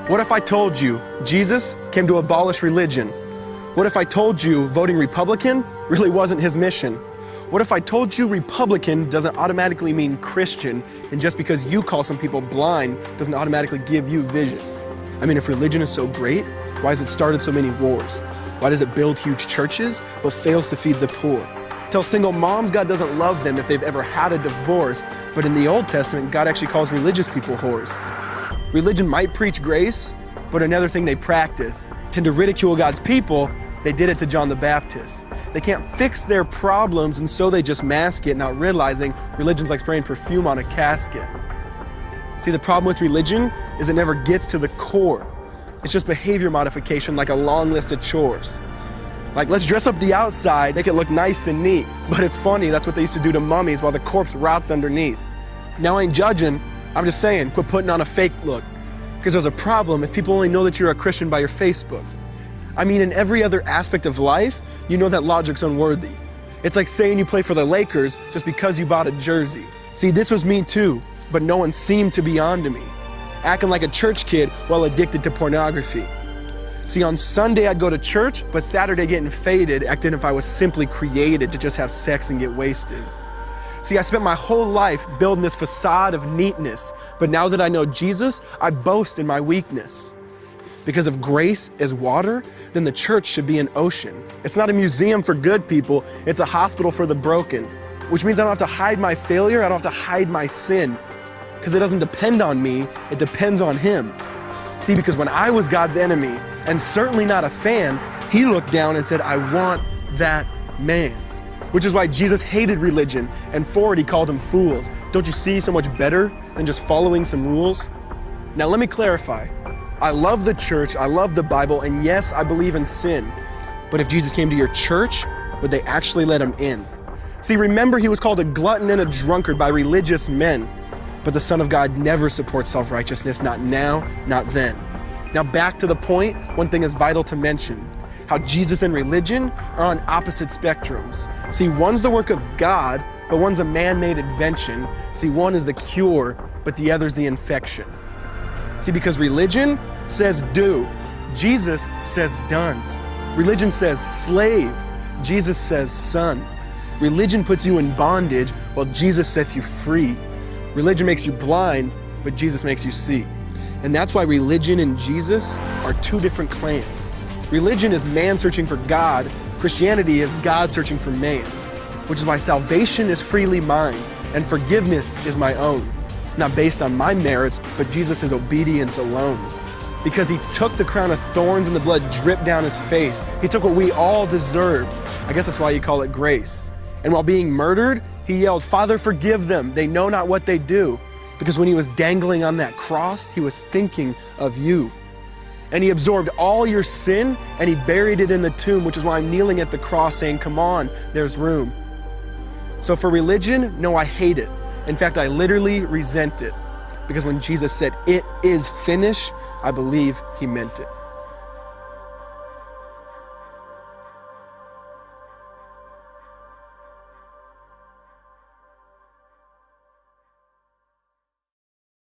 What if I told you Jesus came to abolish religion? What if I told you voting Republican really wasn't his mission? What if I told you Republican doesn't automatically mean Christian, and just because you call some people blind doesn't automatically give you vision? I mean, if religion is so great, why has it started so many wars? Why does it build huge churches but fails to feed the poor? Tell single moms God doesn't love them if they've ever had a divorce, but in the Old Testament, God actually calls religious people whores. Religion might preach grace, but another thing they practice, tend to ridicule God's people. They did it to John the Baptist. They can't fix their problems, and so they just mask it, not realizing religion's like spraying perfume on a casket. See, the problem with religion is it never gets to the core. It's just behavior modification, like a long list of chores. Like, let's dress up the outside, make it look nice and neat. But it's funny, that's what they used to do to mummies while the corpse rots underneath. Now, I ain't judging, I'm just saying, quit putting on a fake look. Because there's a problem if people only know that you're a Christian by your Facebook. I mean, in every other aspect of life, you know that logic's unworthy. It's like saying you play for the Lakers just because you bought a jersey. See, this was me too, but no one seemed to be on to me. Acting like a church kid while addicted to pornography. See, on Sunday I'd go to church, but Saturday getting faded, acting if I was simply created to just have sex and get wasted. See, I spent my whole life building this facade of neatness, but now that I know Jesus, I boast in my weakness. Because if grace is water, then the church should be an ocean. It's not a museum for good people, it's a hospital for the broken. Which means I don't have to hide my failure, I don't have to hide my sin. Because it doesn't depend on me, it depends on Him. See, because when I was God's enemy, and certainly not a fan, He looked down and said, I want that man. Which is why Jesus hated religion, and for it He called them fools. Don't you see so much better than just following some rules? Now let me clarify. I love the church, I love the Bible, and yes, I believe in sin. But if Jesus came to your church, would they actually let Him in? See, remember He was called a glutton and a drunkard by religious men. But the Son of God never supports self-righteousness, not now, not then. Now back to the point, one thing is vital to mention. How Jesus and religion are on opposite spectrums. See, one's the work of God, but one's a man-made invention. See, one is the cure, but the other's the infection. See, because religion says do, Jesus says done. Religion says slave, Jesus says son. Religion puts you in bondage, while Jesus sets you free. Religion makes you blind, but Jesus makes you see. And that's why religion and Jesus are two different clans. Religion is man searching for God. Christianity is God searching for man. Which is why salvation is freely mine and forgiveness is my own. Not based on my merits, but Jesus' obedience alone. Because He took the crown of thorns and the blood dripped down His face. He took what we all deserved. I guess that's why you call it grace. And while being murdered, He yelled, Father, forgive them. They know not what they do. Because when He was dangling on that cross, He was thinking of you. And He absorbed all your sin and He buried it in the tomb, which is why I'm kneeling at the cross saying, come on, there's room. So for religion, no, I hate it. In fact, I literally resent it. Because when Jesus said, it is finished, I believe He meant it.